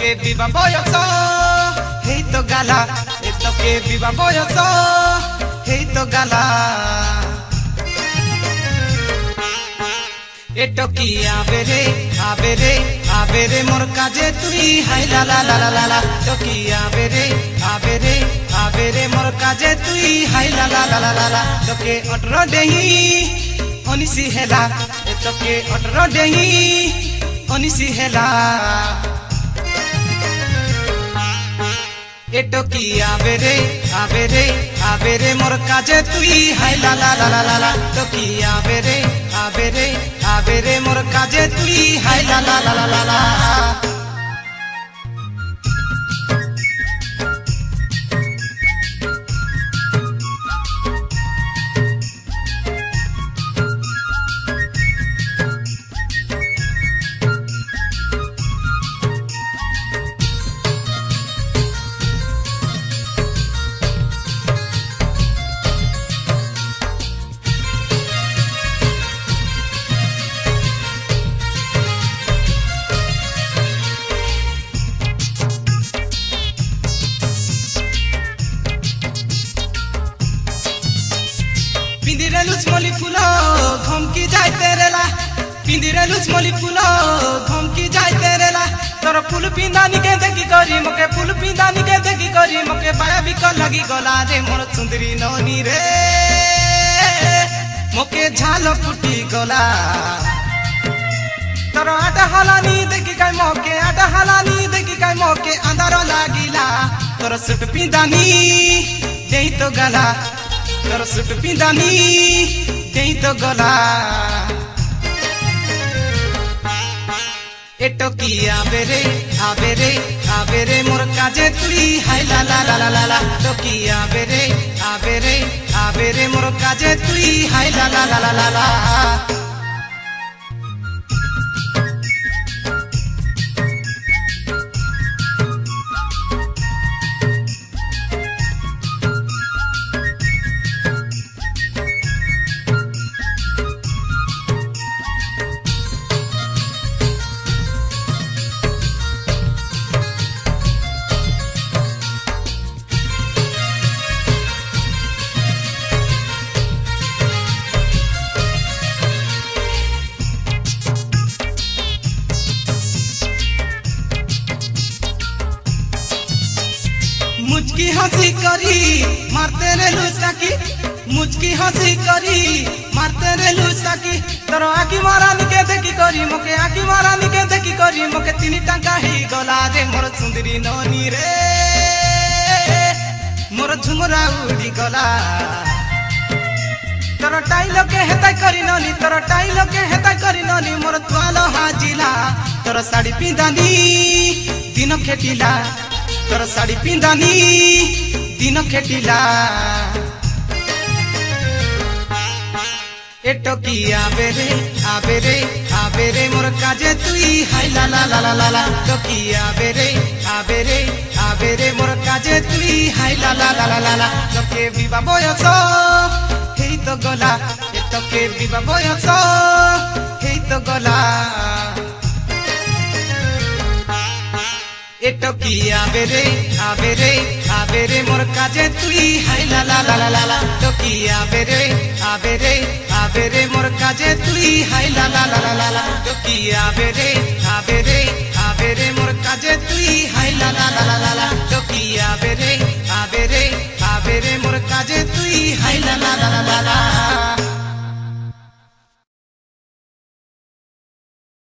এতকে বিবাহ বয়স হেই তো গালা এতকে বিবাহ বয়স হেই তো গালা এটো কি আবেরে আবেরে আবেরে মোর কাজে তুই হাই লা লা লা লা লা তো কি আবেরে আবেরে আবেরে মোর কাজে তুই হাই লা লা লা লা লা তোকে 18 দেহি অনিসি হেলা তোকে 18 দেহি অনিসি হেলা এটো কি আবেরে আবেরে আবেরে মোর কাজে তুই হাই লা লা লা লা লা তো কি আবেরে আবেরে আবেরে মোর কাজে তুই হাই লা লা লা লা লা पिंदिरे लुचमली फूल धमकी जाए तेरेला पिंदिरे लुचमली फूल धमकी जाए तेरेला तोर फूल पिंदानी के देखी करी मके फूल पिंदानी के देखी करी मके पाया बिक लगी गला रे मोर सुंदरी ननी रे मके झाल फुटी गला तोर आटा हलानी देखी काय मके आटा हलानी देखी काय मके अंधार लागिला तोर सुट पिंदानी देई तो गला तोर सुट पिंदानी देई तो गला एटो की आबेरे आबेरे आबेरे मोर काजे तुई हाय ला ला ला ला ला तो की आबेरे आबेरे आबेरे मोर काजे तुई हाय ला ला ला ला ला मुझकी हंसी करी मारते रे लुसाकी मुझकी हंसी करी मारते रे लुसाकी तोर आखी मारानी के देखी करी मके आखी मारानी के देखी करी मके 3 टंका ही गला रे मोर सुंदरी ननी रे मोर झुमरा उड़ी गला तोर टाइलो के हेता करी ननी तोर टाइलो के हेता करी ननी मोर त्वालो हाजिला तोर साड़ी पिंदानी दिन खेटिला तोर साड़ी पिंदानी दिन खेटिला एटो की आबेरे आबेरे आबेरे मोर काजे तुई हाय ला ला ला ला ला तो की आबेरे आबेरे आबेरे मोर काजे तुई हाय ला ला ला ला ला तो के विवाह बयस हेई तो गला एटो के विवाह बयस हेई तो गला एटो की आबेरे आबेरे आबेरे मोर काजे तुई हाय ला ला ला ला ला तो की आबेरे आबेरे आबेरे मोर काजे तुई हाय ला ला ला ला ला